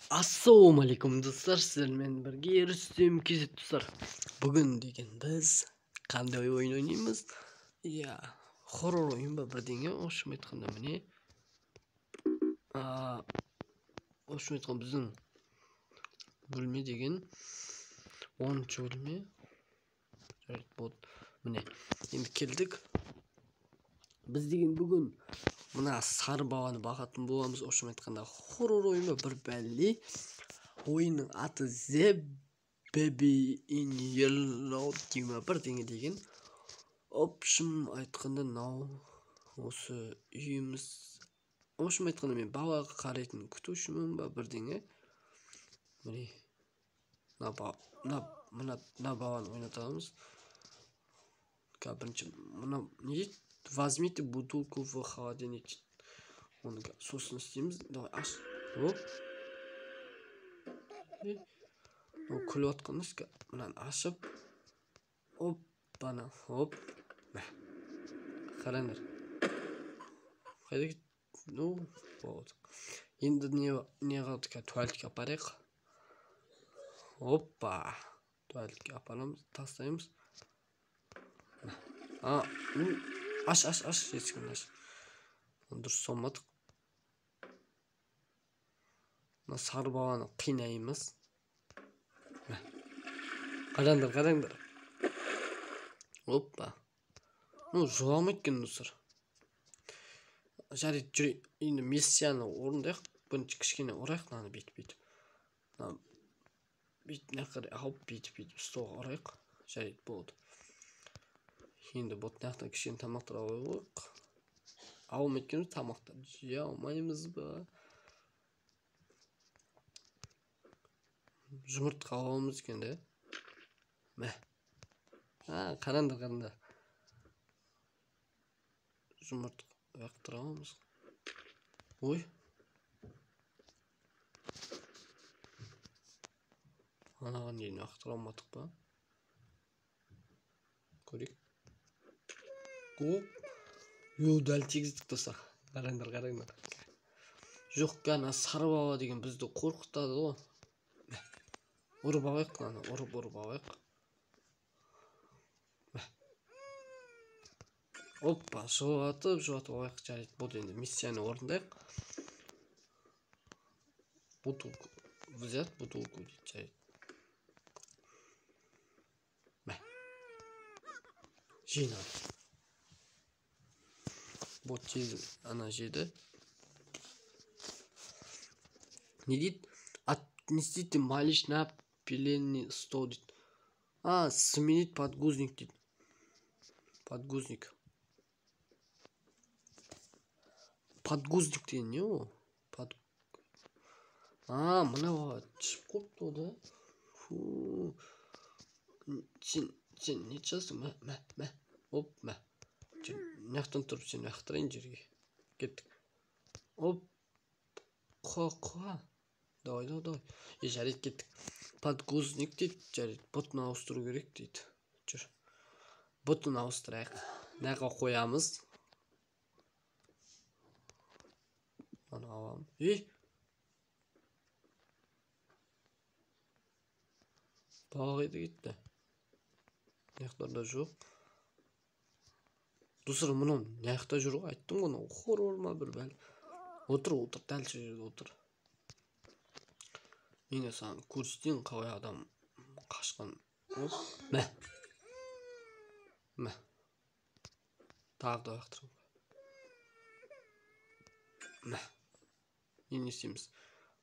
Assalomu alaykum do'stlar, sizlar bilan birga Rustem kizib do'stlar. Bugun degan biz qanday o'yin o'ynaymiz? Ya, horror o'yin birdinga o'xshab aytganda mana o'xshab aytganda bizning bo'lma degan 10-bo'lma. Bot mana endi keldik. Biz degan bugun buna Sarbavani baqatib bo'lamiz. O'xshab aytganda horror o'yin bir belli. Oyunun adı The Baby in Yellow degan. Option aytganda now o'sha uyimiz o'sha aytganda men bavaga qaraytin kutishim birdinga. Mana bavani o'ynatamiz. Birinchi mana возьмите бутылку в холодильник. Onu sosunu isteyimiz. Давай aç. Hop. O kulayotganimiz bilan açıp hop bana hop. Qaranglar. Qayda no bo'ldi. Endi ne'g'atga tualetga aparaylik. Hoppa. Tualetga aparamiz, tashlaymiz. Aç hech kim aç. Durust solmadik. Sarbavani qiynaymiz. Qaranglar. Hoppa. No javob etgan do'stlar. Jarit juri endi missiyani o'rindaylik. Buni chiqishgina o'raylik mana bit. Bit naqar hop bit stol o'raylik. Jarit bo'ldi. Endi bot naqta kishini tamoqtira qo'yib. Avmetgan tamoqta. Ya, olmaymiz bu. Jumurtqa olamiz ekanda. Qaranglar. Jumurtqa yoqtiramiz. Voy. Ana qanday yoqtira olmadik bu. Ko'rik. Hop. Yo, dal tegizdik do'stlar. Qaranglar. Yo'qgana Sarbava degan bizni qo'rqitadi-ku. Urib olaylik. Hoppa, shu atib olaylik. Jarit bo'ldi endi missiyani o'rindaylik. Butulku взять butulku Jarit. Jina. Bot ana jedi. Не дит отнесите малыш на пеленный стол. Сменить подгузник. Подгузник деген не о? Мына чып қойыпты да. Фу. Сен не жасың? Оп, Нақтан тұрып сен ақтырайын жерге. Кеттік. Оп. Қоя. Давай. Жарит кеттік. Подгузник дейді. Жарит. Ботын ауыстыру керек дейді. Жүр. Ботын ауыстырайық. Наға қоямыз. Ана аламын. Бағайды кетті. Нақтарда жоқ. Достар, мұның нақта жүру айттым ғана. Хоррор ма бір бәл. Отыр, дәл жерде отыр. Мен саған көрсетейін қалай адам қашқан. Мә. Тағы да ақтырым. Мә. Не істейміз?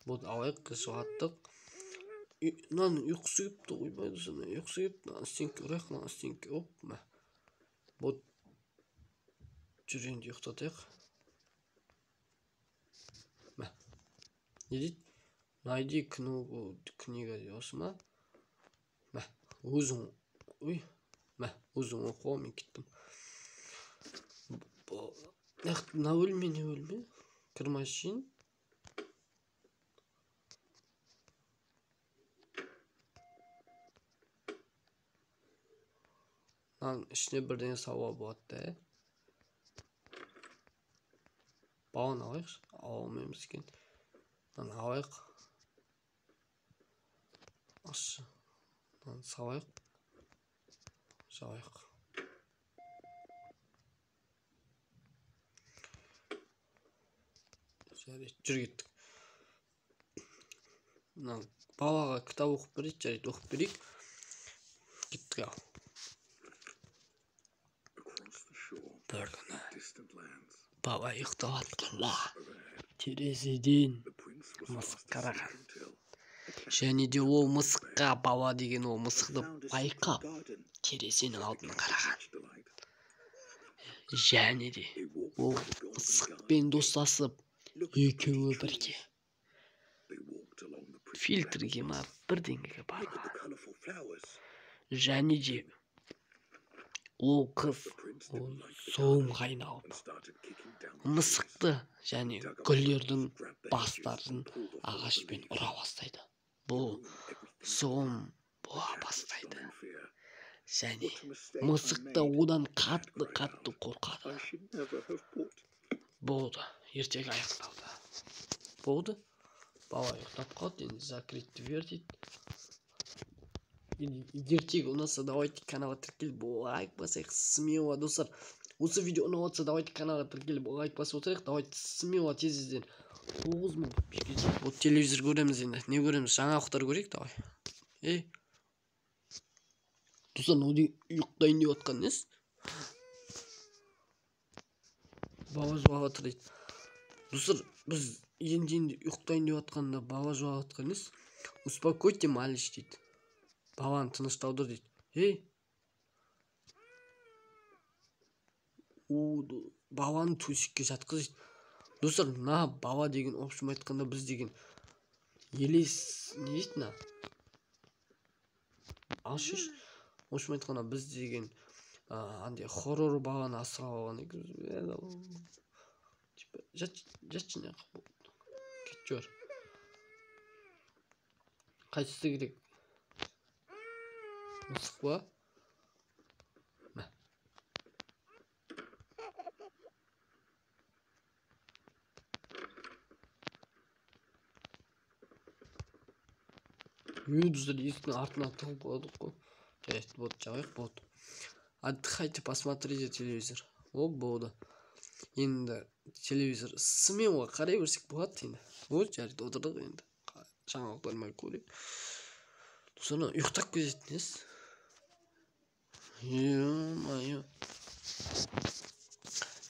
Бұл алайық, қысуаттық. Ұйқысы кепті қоймайды сені. Ұйқысы кепті. Стенкі. Оп, мә. Бұл жүргенде ұйықтатайық. Мә. Не дейді? Найди книга осы ма? Мә. Өзің оқуға мен кеттім. Не өлме? Кірмашин. İçine birden sava болады. Bağın alайық. Алмаймыз екен. Алайық. Aşağıdan salайық. Жайық. Жарайды, жүр кеттік. Мына балаға кітап оқып берейік, жарайды, оқып берейік. Кеттік ал. Бір күні бала ұйықтап жатқанда терезеден мысық қараған. Және де ол мысыққа, бала деген ол мысықты байқап, терезенің алдына қараған. Және де ол мысықпен достасып, екеуі бірге фильтрге ма бірдеңеге барған. Және де ол қыз соңға айналып мысықты және гүлдердің бастарын ағашпен ұра бастайды. Бұл соң бола бастайды. Және мысық та одан қатты қорқады. Болды, ертегі аяқталды. Болды, бала ұйықтап қалды, енді закрыть дверь дейді. Ертегі ұнаса, давайте каналға тіркеліп лайк басайық, смело, достар. Осы видео ұнаса, давайте каналға тіркеліп лайк басып отырайық, давайте смело тезден 9000 подписчик. Вот телевизор көреміз енді. Не көреміз? Жаңалықтар көрейік, давай. Достар, мынау ұйықтайын деп жатқан несі? Бала жылап жатыр дейді. Достар, біз енді ұйықтайын деп жатқанда бала жылап жатқан несі? Успокойте малыш дейді. Баланы тынышталдыр дейді. Баланы төсекке жатқыз дейді. Достар, мына бала деген общем айтқанда біз деген елес не дейді мына? Алшыш. Общем айтқанда біз деген андай хоррор баланы асырап алған екен. Жатшы не қып болды. Кетіп жөр. Қайтысы керек? Мысық ба? Достар, есіктің артына тығып қойдық қой. Жарайды, болды, жабайық, болды. Отдыхайте, посмотрите телевизор. О, болды. Енді телевизор смело қарай берсек болады енді. Болды, жарайды, отырдық енді. Жаңалықтармен көрейік. Достар, ұйықтап кететініз. Ё-моё.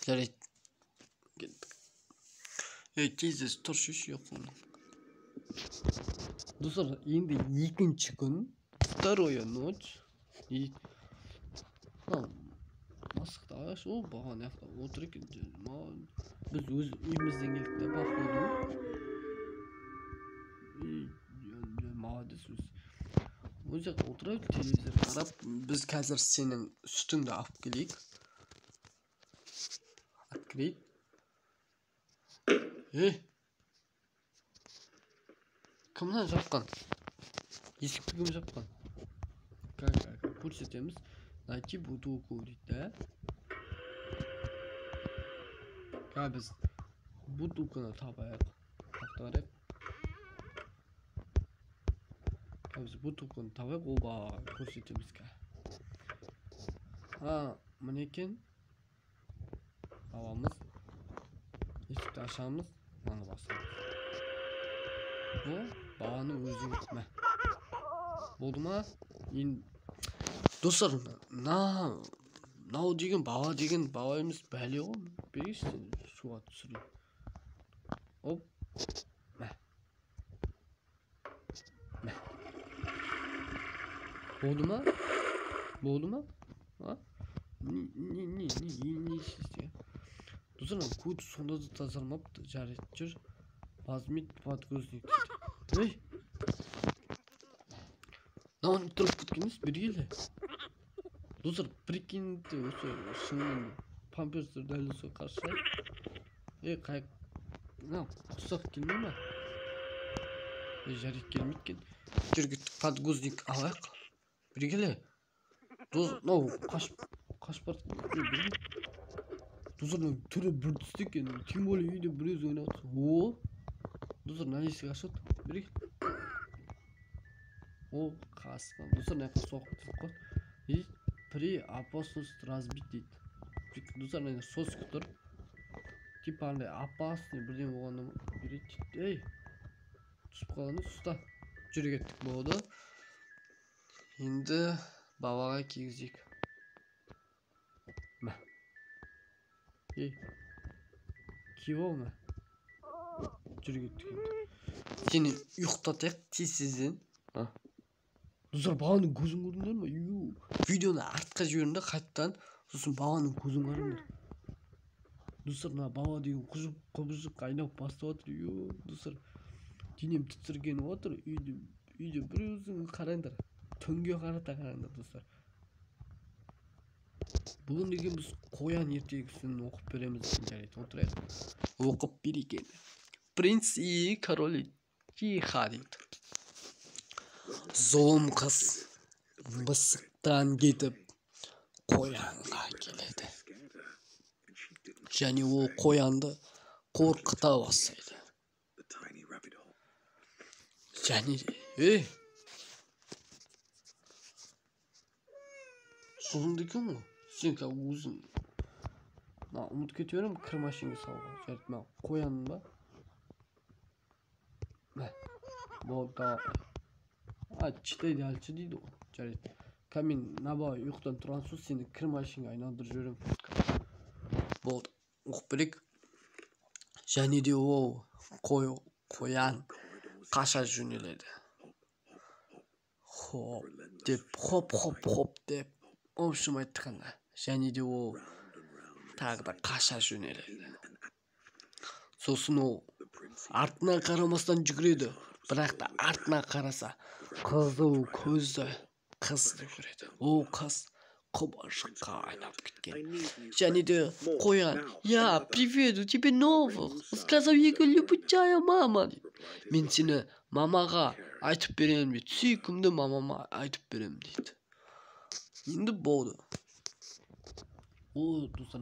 Жарайды. Кеттік. Тез тұршы ұйқымын. Достар, енді екінші күн, вторая ночь. И мысықты ағаш, ол баған яқта отыр екен. Біз өз үйімізден келдік те походу. Молодец өз. Өз жақта отырайық, телевизор қарап. Біз қазір сенің сүтіңді алып келейік. Открыть. Кімнен жапқан? Есікті кім жапқан? Көрсетеміз. Найти бутылку дейді. Біз бутылканы табайық. Тақтарайық. Біз бутылканы табайық, ол баға көрсетеміз. Міне екен. Аламыз. Есікті ашамыз. Маны басамыз. Бұл бағаны өзі өтме. Болды ма? Достар, нау деген бала емес бәле ғой. Берейші суға түсірейін. Оп. Мә. Болды ма? Не істе? Достар, көт сонда да тазармапты. Жарайды, жүр. Возьмите подгузник дейді. Мынауын тұрып кеткеніз бергелі. Достар, прикиньте, осы шынымен памперстер дәл осы қарсы. Қайық. Құсақ келмей ма? Жарайды, келмейді кен. Жүргеттік подгузник алайық. Бергелі. Қашпар. Достар, түрі бір түсті екен. Тем более үйде бірез ойнап отыр. Достар, мына есік ашылды. Бергелі. О, қасқын. Достар, мына жақта соғып қой. И при опасность разбить дейді. Достар, мына соскы тұр. Типа андай опасный бірден болғанда береді дейді. Ей, түсіп қалғаны ұста. Жүре кеттік болды. Енді бабаға кигізейік. Мә. Ей, киіп ал мә. Жүре кеттік енді. Сені ұйықтатайық тез-тезден. Достар, бабаның көзін көрдіңдер ме? Видеоны артқа жіберіңдер қайттан. Сосын бабаның көзін қараңдар. Достар, мына баба деген құбыжық қайнап бастап жатыр. Достар, денем тітіркеніп отыр. Үйде бір өзің қараңдар. Түнге қарата қараңдар, достар. Бүгін деген біз қоян ертегісін оқып береміз деген жарайды. Отырайық. Оқып берейік енді. Принц и король тихо дейді. Зұлым қыз мысықтан кетіп қоянға келеді. Және ол қоянды қорқыта бастайды. Және зұлымды екен ғой. Сен өзің ұмытып кете беремін кір машинге салуға. Жарайды, мына қояның ба? Мә, болды. Читайды алшы дейді ғой. Жарайды. Камин наба ұйықтан тұрған соң сені кір машинға айналдырып жіберемін. Болды. Оқып берейік. Және де ол қоян қаша жөнеледі. Хоп деп, хоп деп. Общем айтқанда. Және де ол тағы да қаша жөнеледі. Сосын ол артына қарамастан жүгіреді. Бірақ та артына қараса, қызыл көзді қызды көреді. Ол қыз құбыжыққа айналып кеткен. Және де қоян, я, привет, у тебя новых. Сказал, я любая мама. Мен сені мамаға айтып беремін дейді. Сүйкімді мамама айтып беремін дейді. Енді болды. О, достар,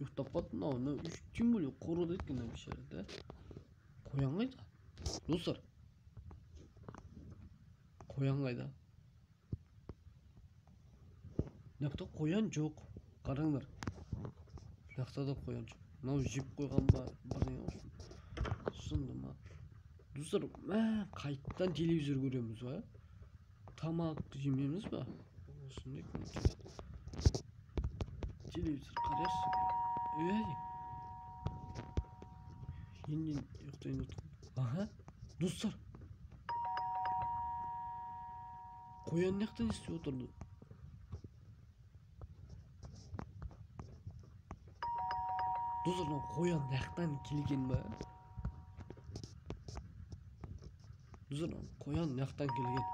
ұйықтап қалды. Тем более қорғады екен әмшері. Қоян қайда? Достар, қоян қайда? Мынақта қоян жоқ. Қараңдар. Мынақта да қоян жоқ. Мынау жеп қойған ба? Бірдеңе болсын. Шынды ма? Достар, қайттан телевизор көреміз ба? Тамақты жемеміз ба? Осындай телевизор қарайықшы. Енді ұйықтайын отырмын. Аха, достар. Қоян наяқтан істеп отырды? Достар, қоян наяқтан келген ба? Достар, қоян наяқтан келген.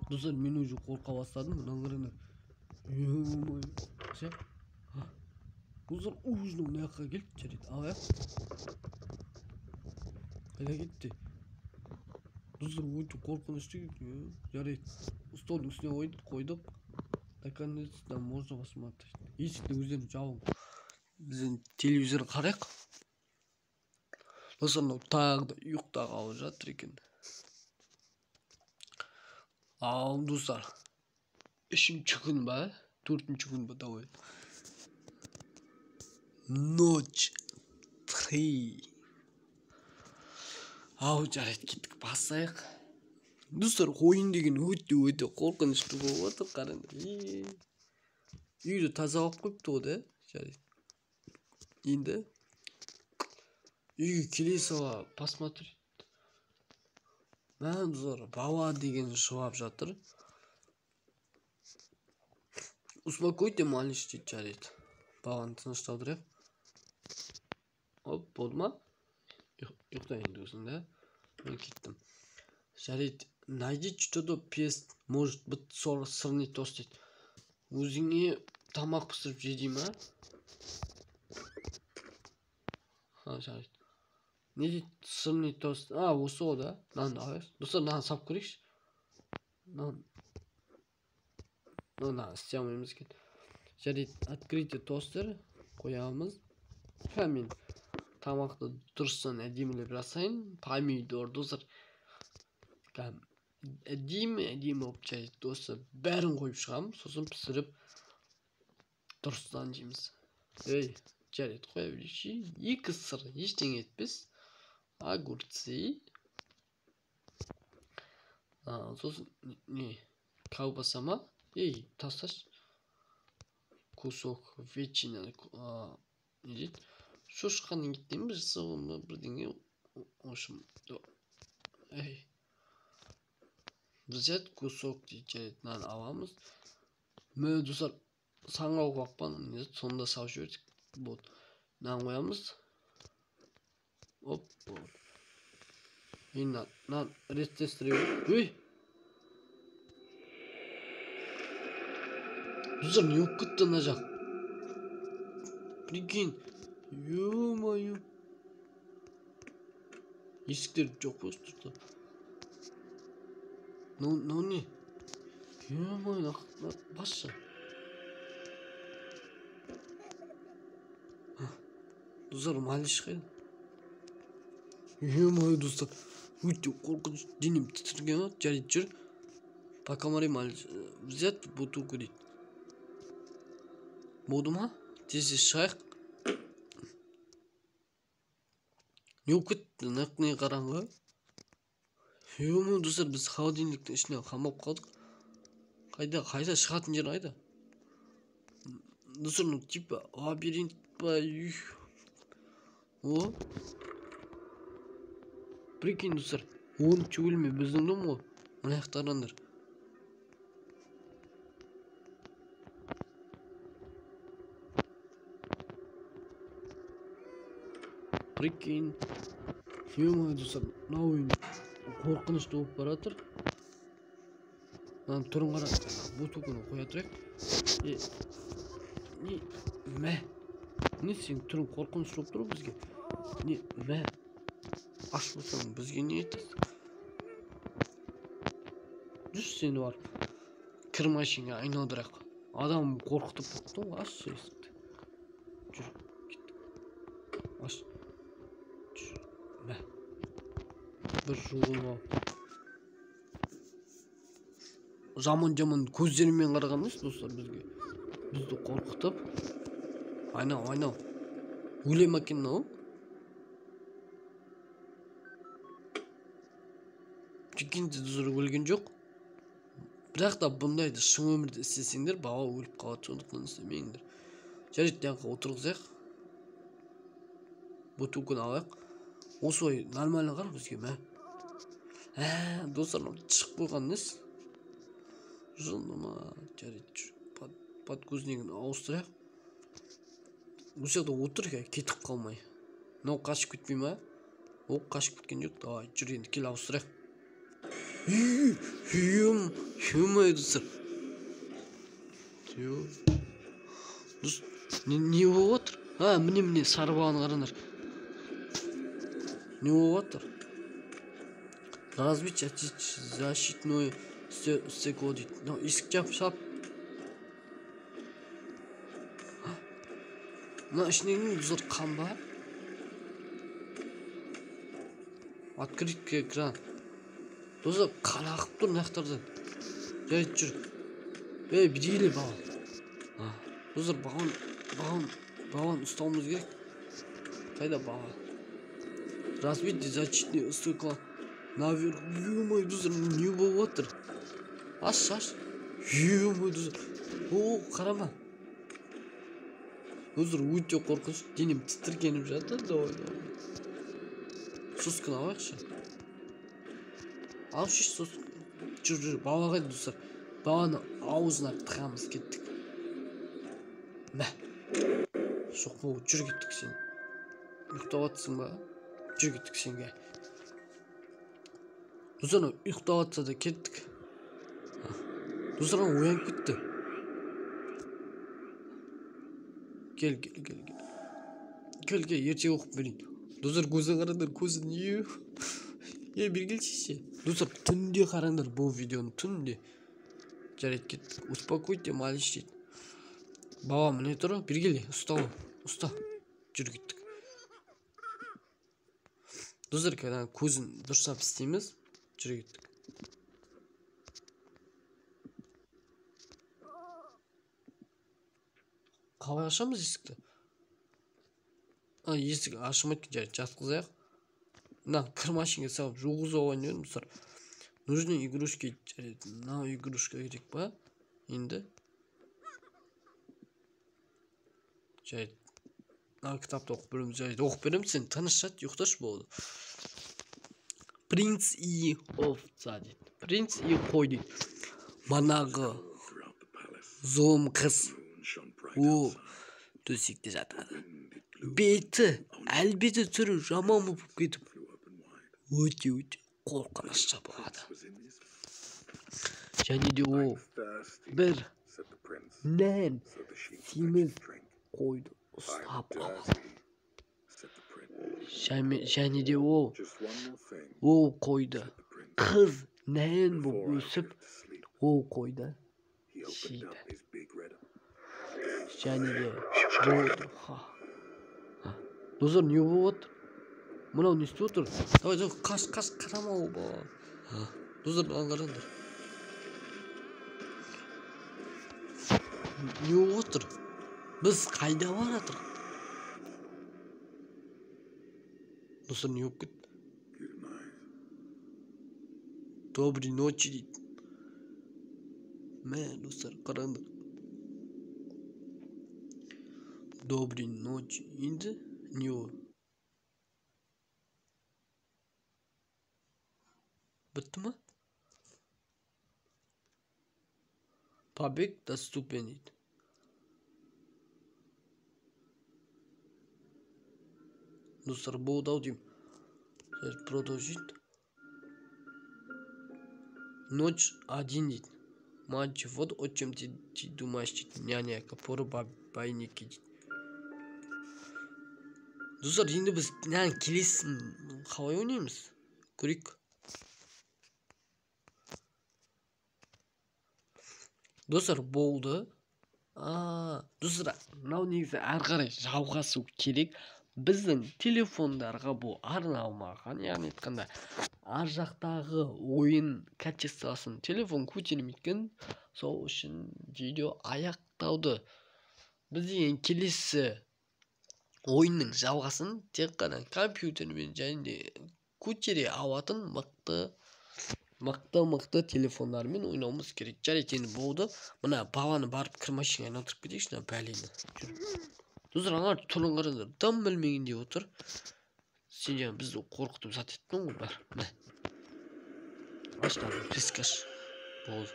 Достар, мен уже қорқа бастадым. Мынаңырына. Достар, ұжының наяққа келді. Жарайды, ағаяқ. Қайда кетті? Достар, өте қорқынышты. Жарайды, столдың үстіне қойдық. Наконец-то можно посмотреть. Есікті өздерін жауын. Бізден телевизор қарайық. Достар, тағы да ұйықта қалып жатыр екен. Ал, достар, 3-ші күн ба? 4-ші күн ба? Давай. Ночь 3. Ау, жарайды, кеттік, басайық. Достар, ойын деген өте қорқынышты болып отыр, қараңдар. Үйді тазалап қойыпты ғой да. Жарайды. Енді үйге келе сала посмотреть. Достар, баба деген шуап жатыр. Успокойте малыш дейді, жарайды. Бабаны тынышталдырайық. Оп, болды ма? Ұйықтайын өзің, да? Мен кеттім. Жарайды, найдите что-то пест, может быть сырный тост дейді. Өзіңе тамақ пісіріп жей ма? Жарайды. Не дейді? Сырный тост. Осы ғой да. Нан алайық. Достар, нан сап көрейікші. Нан істей алмаймыз екен. Жарайды, открытие тостер қоямыз. Мен тамақты дұрыстан әдемілеп жасайын. Помидор, достар. әдемі болып жарайды осы бәрін қойып шығамыз, сосын пісіріп дұрыстан жейміз. Жарайды, қоя берейікші. 2 сыр ештеңе етпес. Огурцы. Сосын не? Колбаса ма? Тасташ. Кусок ветчина. Не дейді? Шошқаның еттен бір сығымы бірдеңе. Ошым. Взять кусок дейді. Нан аламыз. Достар, саңырау қақпан. Сонда сау жібердік. Нан қоямыз. Оп. Нан реттестірейік. Достар, не болып кетті мына жақ? Прикинь. Ё-моё. Есіктер жоқ қой достар. Ну не? Ё-моё, басшы. Достар, малыш қайда? Ё-моё, достар. Өте қорқыныш, денем тітірген. Жарайды, жүр. Пока марай малыш. Взять бутылку дейді. Болды ма? Тез шығайық. Не болып кетті? Не қараңғы? Ё-моё, достар, біз холодильниктің ішіне қамалып қалдық. Қайда шығатын жер қайда? Достар, типа лабиринт па? О. Прикинь, достар. 10-ші бөлме біздің дом ғой. Мына аяқтарыңдар. Прикинь. Ё-моё, достар, мынау ойын қорқынышты болып баратыр. Мына түрін қара. Бутылканы қоя тұрайық. Не сен түрін қорқыныш болып тұр бізге? Аш болсаң бізге не айтасың? Жүз сені бар. Кір машинға айналдырайық. Адам қорқытып бұқтың ғой, аш есікті. Жүр, кеттік. Аш. Бір жуылма. Жаман көздерімен қараған емес достар бізге. Бізді қорқытып. Айнау. Өле макин ау. Прикиньте, достар, өлген жоқ. Бірақ та бұндайды шын өмірде істесеңдер, бала өліп қалады, сондықтан істемеңдер. Жарайды, даңқа отырғызайық. Бутылканы алайық. Осылай нормально қар бізге ме? Достар, шығып қойған нес? Жындыма, жарайды, подгузнигін ауыстырайық. Осы жақта отырайық, кетіп қалмай. Мынау қашып кетпей ма? Ол қашып кеткен жоқ. Давай, жүр енді, кел ауыстырайық. Ё-моё, достар. Не болып отыр? Міне, сары баланы қараңдар. Не болып отыр? Разбить защитное стекло дейді. Есік жап. Мына ішінен достар, қан ба? Открыть экран. Достар, қан ағып тұр нақтардан. Жарайды, жүр. Бірейле бала. Достар, баланы ұстауымыз керек. Қайда бала? Разбить защитное стекло. Наверх. Ё-моё, достар, не болып отыр? Аш. Ё-моё, достар. Қарама. Достар, өте қорқыныш. Денем тітіркеніп жатыр. Давай. Сосканы алайықшы. Алшы сосын. Жүр. Бала қайда, достар? Баланы аузына тығамыз, кеттік. Жоқ бұл, жүр кеттік сен. Ұйықтап атсың ба? Жүр кеттік сенге. Достар, ұйықтап атса да кеттік. Достар, оянып кетті. Кел. Ерте оқып берейін. Достар, көзін қараңдар, көзін бір келші. Достар, түнде қараңдар бұл видеоны, түнде. Жарайды, кеттік. Успокойте, малыш дейді. Бала міне тұр, бір келе, ұста. Жүр кеттік. Достар, көзін дұрыстап істейміз. Жүр кеттік. Қалай ашамыз есікті? Есік ашылмайды, жарайды, жатқызайық. Мына кір машинеге салып жуғызып алайын дедім достар. Нужны игрушки, жарайды. Мына игрушка керек па? Енді жарайды. Мына кітапты оқып береміз, жарайды. Оқып береміз, сен тыныш жат, ұйықташы болды. Принц и овца дейді. Принц и қой дейді. Манағы зұлым қыз о төсекте жатады. Беті, әлбеті түрі жаман болып кетіп, өте қорқынышты болады. Және де ол бір нән семіз қойды ұстап алады. Және де ол қойды қыз нән болып өсіп, ол қойды жейді. Және де болды. Достар, не болып отыр? Мынау не істеп отыр? Давай, қаш, қарама ол бала. Достар, мынаны қараңдар. Не болып отыр? Біз қайда бар жатыр? Достар, не болып кетті? Доброй ночи дейді. Мә, достар, қараңдар. Доброй ночи. Енді не ол? Бітті ма? Побег доступен дейді. Достар, болды ау деймін. Продолжить. Ночь 1 дейді. Мальчик, вот о чем ты думаешь дейді. Няня, который байнеке дейді. Достар, енді біз келесін қалай ойнаймыз? Көрейік. Достар, болды. Достар, мынау негізі әрі қарай жалғасу керек. Біздің телефондарға бұл арналмаған, яғни айтқанда ар жақтағы ойын качествосын телефон көтермейтін, сол үшін видео аяқталды. Біз деген келесі ойынның жалғасын тек қана компьютермен және де көтере алатын мықты телефондармен ойнауымыз керек. Жарайды, енді болды. Мына баланы барып кір машинаға айналдырып кетейікші, бәлені. Достар, аңар түрін қараңдар, дым білмегенде отыр. Сен жаңа бізді қорқытып зат еттің ғой, бар. Мә. Аштан, пескаш. Болды.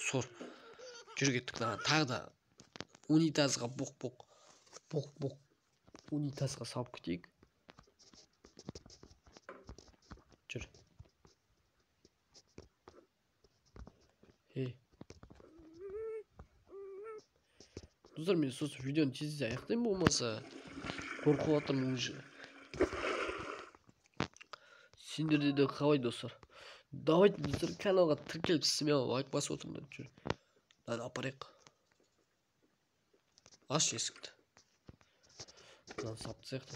Сор. Жүр кеттік, тағы да унитазға боқ. Унитазға салып кетейік. Жүр. Достар, мен сосын видеоны тез аяқтаймын, болмаса қорқып жатырмын уже. Сендерде де қалай, достар? Давайте, достар, каналға тіркеліп смело лайк басып отырыңдар. Жүр. Мынаны апарайық. Аш есікті. Мынаны салып тастайық.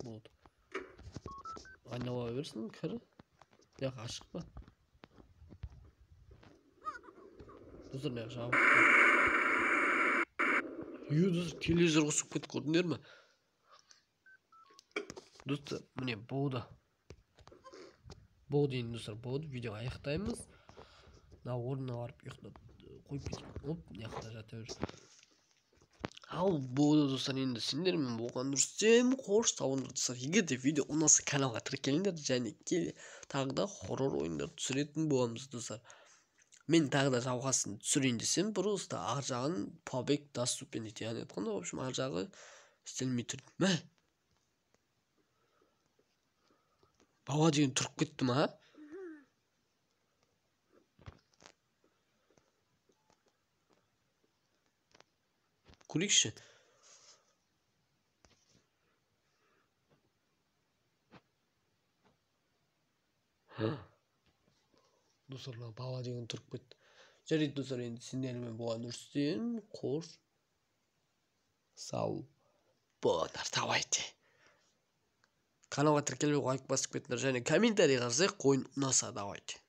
Болды. Айнала берсін, кірі. Ашық па? Достар, мен жабық. Достар, телевизор қосып кетіп көрдіңдер ме? Достар, міне болды. Болды енді, достар, болды. Видео аяқтаймыз. Орнына барып ұйықтап қойып кетейік. Оп, неқта жата бер. Ал болды, достар, енді сендермен болған дұрыстем қош сауындар, достар. Егер де видео ұнаса каналға тіркеліңдер және тағы да хоррор ойындар түсіретін боламыз, достар. Мен тағы да жалғасын түсірейін десем, просто ар жағын побег доступен дейді. Яғни айтқанда, в общем, ар жағы істелмей тұрды. Мә? Бала деген тұрып кетті ма? Көрейікші. Достар, бала деген тұрып кетті. Жарайды, достар, енді сендермен болған дұрыстен қош сау болыңдар. Давайте. Kanalga тіркелбей лайк басып кетіңдер және комментарий жазайық, ойын ұнаса давайте.